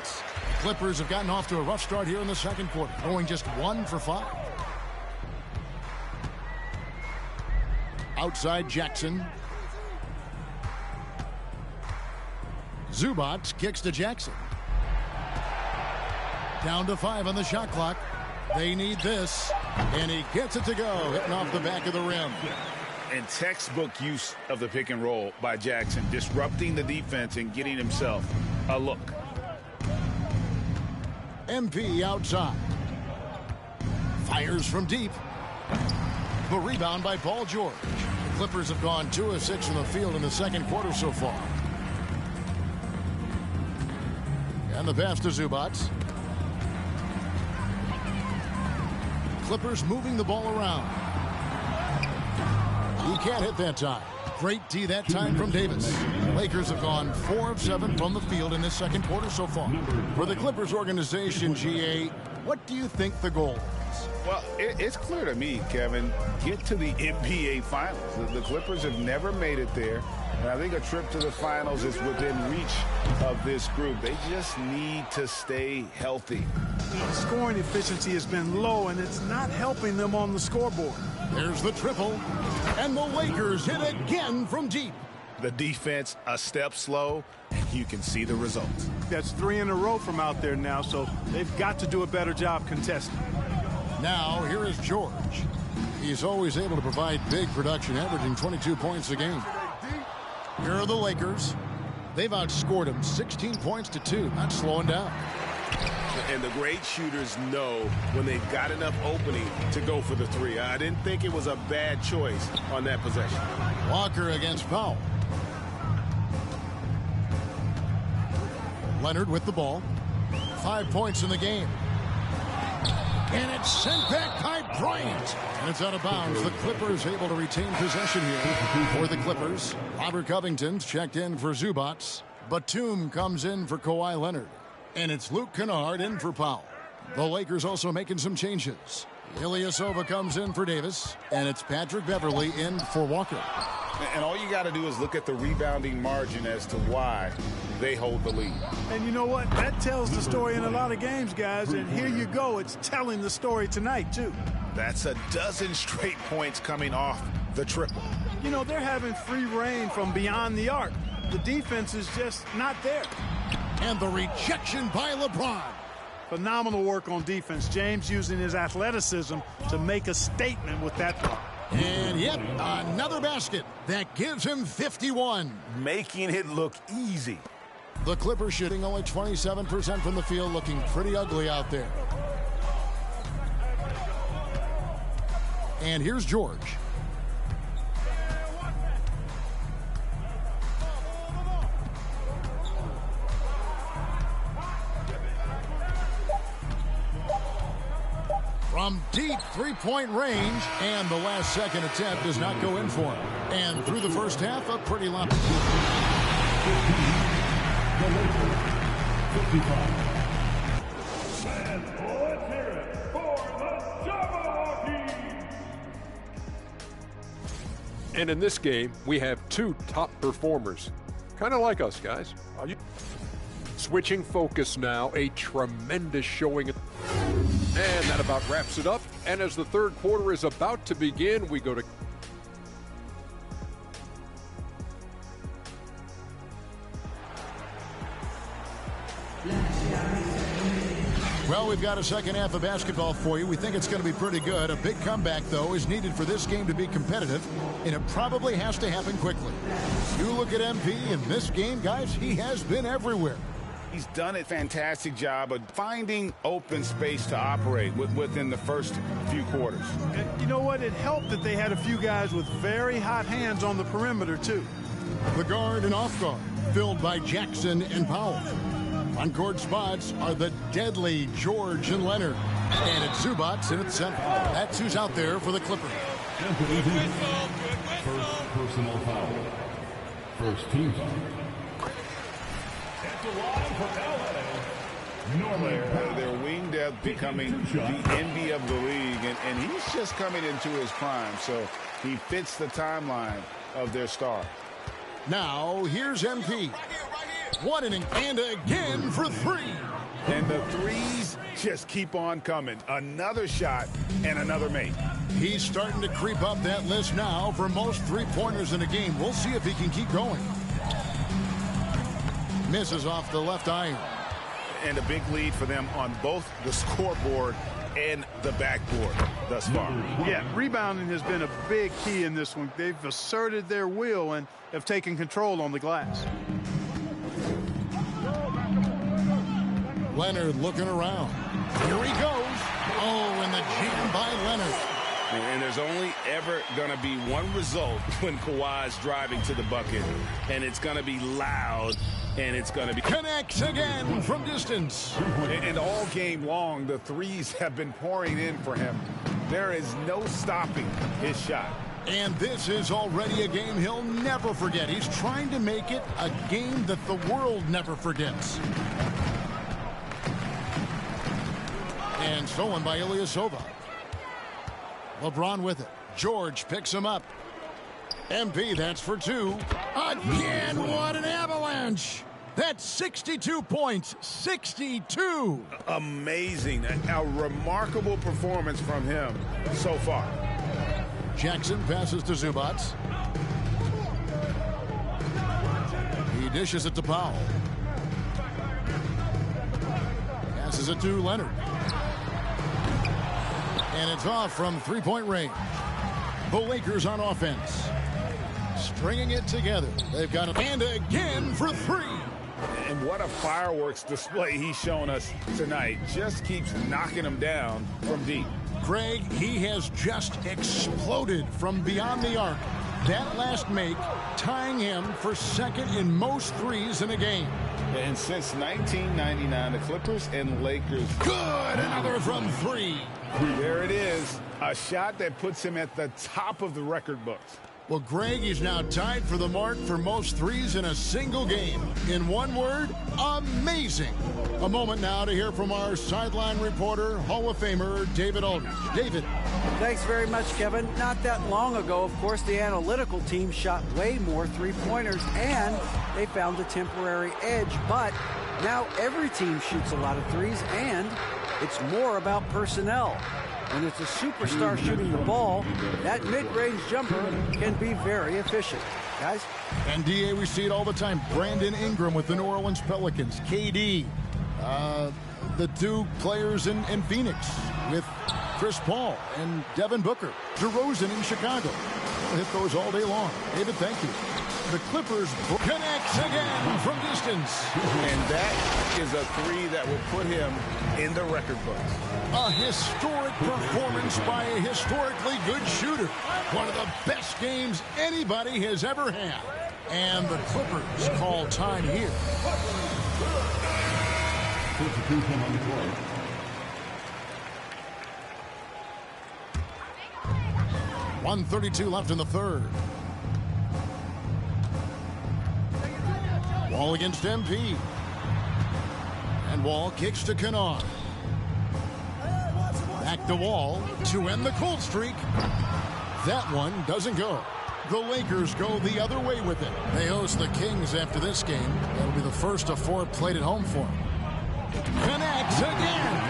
Speaker 16: Clippers have gotten off to a rough start here in the second quarter, going just 1 for 5. Outside Jackson. Zubac kicks to Jackson. Down to 5 on the shot clock. They need this, and he gets it to go, hitting off the back of the rim.
Speaker 17: And textbook use of the pick and roll by Jackson, disrupting the defense and getting himself a look.
Speaker 16: MP outside. Fires from deep. The rebound by Paul George. The Clippers have gone 2 of 6 from the field in the second quarter so far. And the pass to Zubac. Clippers moving the ball around. He can't hit that time. Great D that time from Davis. Lakers have gone 4 of 7 from the field in this second quarter so far. For the Clippers organization, GA, what do you think the goal is?
Speaker 17: Well, it's clear to me, Kevin, get to the NBA Finals. The Clippers have never made it there. And I think a trip to the finals is within reach of this group. They just need to stay healthy.
Speaker 19: Scoring efficiency has been low, and it's not helping them on the scoreboard.
Speaker 16: There's the triple, and the Lakers hit again from deep.
Speaker 17: The defense a step slow, and you can see the results.
Speaker 19: That's 3 in a row from out there now, so they've got to do a better job contesting.
Speaker 16: Now, here is George. He's always able to provide big production, averaging 22 points a game. Here are the Lakers. They've outscored them 16 points to 2, not slowing down.
Speaker 1: And the great shooters know when they've got enough opening to go for the 3. I didn't think it was a bad choice on that possession.
Speaker 16: Walker against Powell. Leonard with the ball. 5 points in the game. And it's sent back by Bryant. And it's out of bounds. The Clippers able to retain possession here. For the Clippers, Robert Covington's checked in for Zubac. Batum comes in for Kawhi Leonard. And it's Luke Kennard in for Powell. The Lakers also making some changes. Ilyasova comes in for Davis. And it's Patrick Beverley in for Walker.
Speaker 17: And all you got to do is look at the rebounding margin as to why they hold the lead.
Speaker 19: And you know what? That tells the story in a lot of games, guys. And here you go. It's telling the story tonight, too.
Speaker 17: That's a dozen straight points coming off the triple.
Speaker 19: You know, they're having free reign from beyond the arc. The defense is just not there.
Speaker 16: And the rejection by LeBron.
Speaker 19: Phenomenal work on defense. James using his athleticism to make a statement with that block.
Speaker 16: And yep, another basket that gives him 51.
Speaker 17: Making it look easy.
Speaker 16: The Clippers shooting only 27% from the field, looking pretty ugly out there. And here's George. From deep three-point range, and the last second attempt does not go in for him. And through the first half, a pretty lot.
Speaker 6: And in this game, we have 2 top performers. Kind of like us, guys. Switching focus now, a tremendous showing. And that about wraps it up. And as the third quarter is about to begin, we go to...
Speaker 16: Well, we've got a second half of basketball for you. We think it's going to be pretty good. A big comeback, though, is needed for this game to be competitive, and it probably has to happen quickly. You look at MP in this game, guys, he has been everywhere.
Speaker 17: He's done a fantastic job of finding open space to operate within the first few quarters.
Speaker 19: And you know what? It helped that they had a few guys with very hot hands on the perimeter, too.
Speaker 16: The guard and off guard, filled by Jackson and Powell. On-court spots are the deadly George and Leonard. And it's Zubac in its center. That's who's out there for the Clippers.
Speaker 4: First personal foul. First team foul.
Speaker 17: Their wing depth becoming the envy of the league, and he's just coming into his prime, so he fits the timeline of their star.
Speaker 16: Now, here's MP. One inning and again for 3.
Speaker 17: And the threes just keep on coming. Another shot and another make.
Speaker 16: He's starting to creep up that list now for most three-pointers in a game. We'll see if he can keep going. Misses off the left iron.
Speaker 17: And a big lead for them on both the scoreboard and the backboard thus far.
Speaker 19: Yeah, rebounding has been a big key in this one. They've asserted their will and have taken control on the glass.
Speaker 16: Leonard looking around. Here he goes. Oh, and the jam by Leonard.
Speaker 17: And there's only ever going to be one result when Kawhi's driving to the bucket, and it's going to be loud, and it's going to be...
Speaker 16: Connects again from distance.
Speaker 17: And all game long, the threes have been pouring in for him. There is no stopping his shot.
Speaker 16: And this is already a game he'll never forget. He's trying to make it a game that the world never forgets. And stolen by Ilyasova. LeBron with it. George picks him up. MP, that's for two. Again, what an avalanche. That's 62 points. 62.
Speaker 17: Amazing. A remarkable performance from him so far.
Speaker 16: Jackson passes to Zubac. He dishes it to Powell. Passes it to Leonard. And it's off from three-point range. The Lakers on offense. Stringing it together. They've got it. And again for three.
Speaker 17: And what a fireworks display he's shown us tonight. Just keeps knocking them down from deep.
Speaker 16: Greg, he has just exploded from beyond the arc. That last make tying him for second in most threes in a game.
Speaker 17: And since 1999, the Clippers and Lakers.
Speaker 16: Good! Another from three.
Speaker 17: There it is. A shot that puts him at the top of the record books.
Speaker 16: Well, Greg is now tied for the mark for most threes in a single game. In one word, amazing. A moment now to hear from our sideline reporter, Hall of Famer David Aldridge. David.
Speaker 18: Thanks very much, Kevin. Not that long ago, of course, the analytical team shot way more three-pointers, and they found a temporary edge. But now every team shoots a lot of threes, and it's more about personnel. When it's a superstar shooting the ball, that mid-range jumper can be very efficient. Guys?
Speaker 16: And DA, we see it all the time. Brandon Ingram with the New Orleans Pelicans. KD. The two players in Phoenix with Chris Paul and Devin Booker. DeRozan in Chicago. We'll hit those all day long. David, thank you. The Clippers connects again from distance.
Speaker 17: And that is a three that will put him in the record books.
Speaker 16: A historic performance by a historically good shooter. One of the best games anybody has ever had. And the Clippers call time here. 1:32 left in the third. Wall against MP. And Wall kicks to Kennard. Back to Wall to end the cold streak. That one doesn't go. The Lakers go the other way with it. They host the Kings after this game. That'll be the first of four played at home for them. Connects again.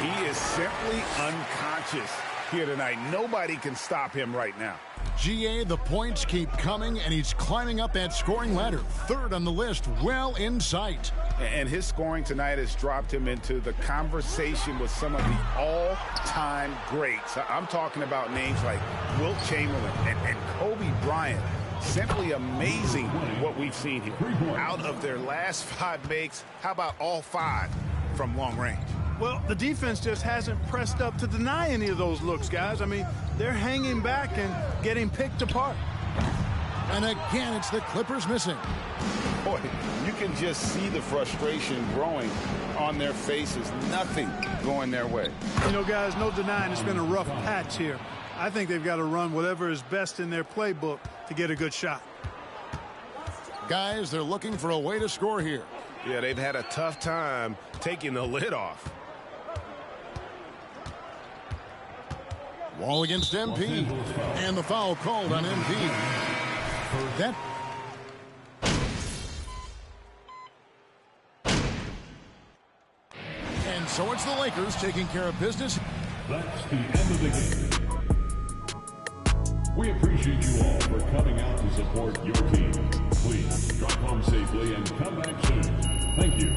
Speaker 17: He is simply unconscious here tonight. Nobody can stop him right now.
Speaker 16: GA, the points keep coming, and he's climbing up that scoring ladder. Third on the list, well in sight.
Speaker 17: And his scoring tonight has dropped him into the conversation with some of the all-time greats. I'm talking about names like Wilt Chamberlain and Kobe Bryant. Simply amazing what we've seen here. Out of their last 5 makes, how about all 5 from long range?
Speaker 19: Well, the defense just hasn't pressed up to deny any of those looks, guys. I mean, they're hanging back and getting picked apart.
Speaker 16: And again, it's the Clippers missing.
Speaker 17: Boy, you can just see the frustration growing on their faces. Nothing going their way.
Speaker 19: You know, guys, no denying it's been a rough patch here. I think they've got to run whatever is best in their playbook to get a good shot.
Speaker 16: Guys, they're looking for a way to score here.
Speaker 1: Yeah, they've had a tough time taking the lid off.
Speaker 16: Wall against MP. And the foul called on MP. That. And so it's the Lakers taking care of business.
Speaker 4: That's the end of the game. We appreciate you all for coming out to support your team. Please drive home safely and come back soon. Thank you.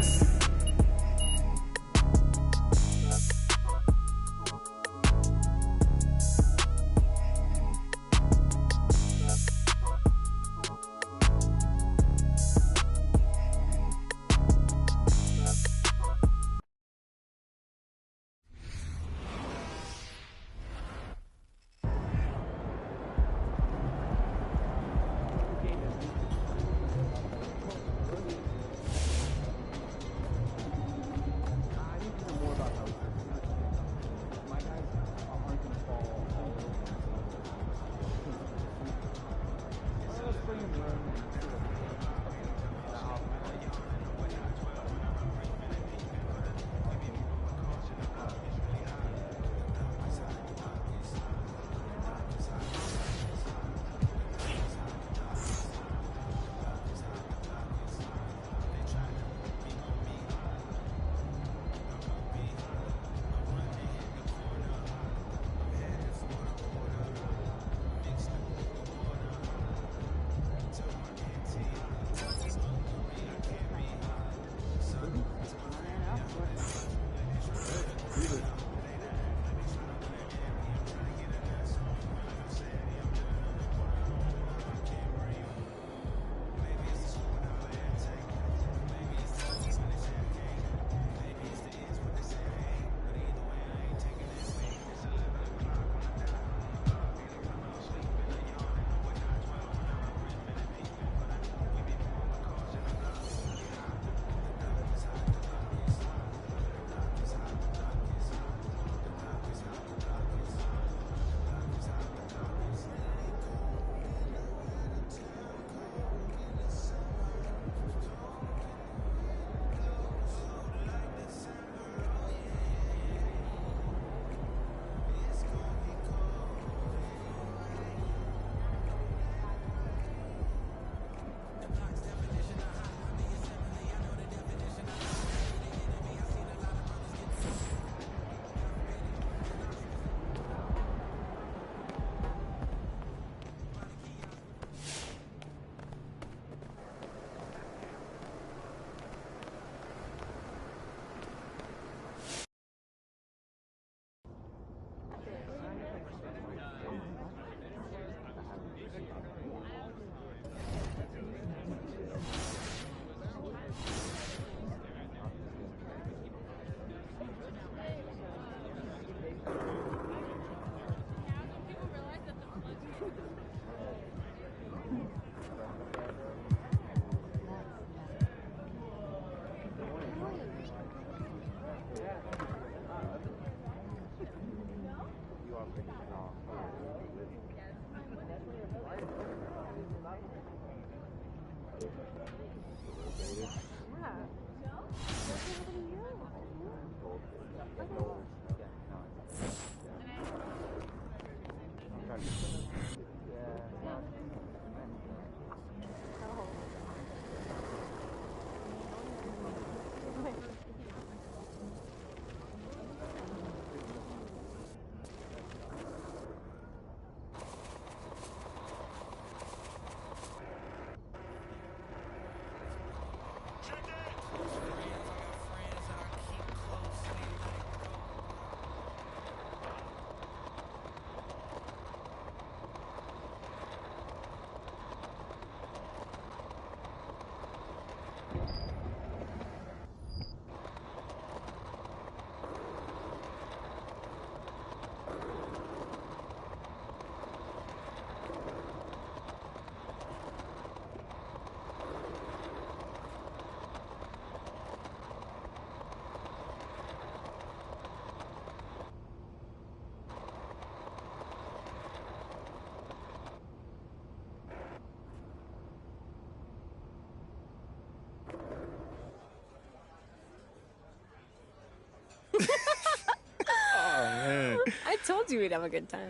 Speaker 9: Oh, man.
Speaker 11: I told you we'd have a good time.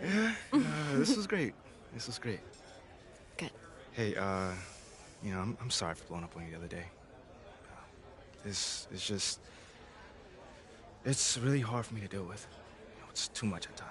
Speaker 9: This was great. This was great.
Speaker 11: Good.
Speaker 9: Hey, you know, I'm sorry for blowing up on you the other day. It's really hard for me to deal with. You know, it's too much at times.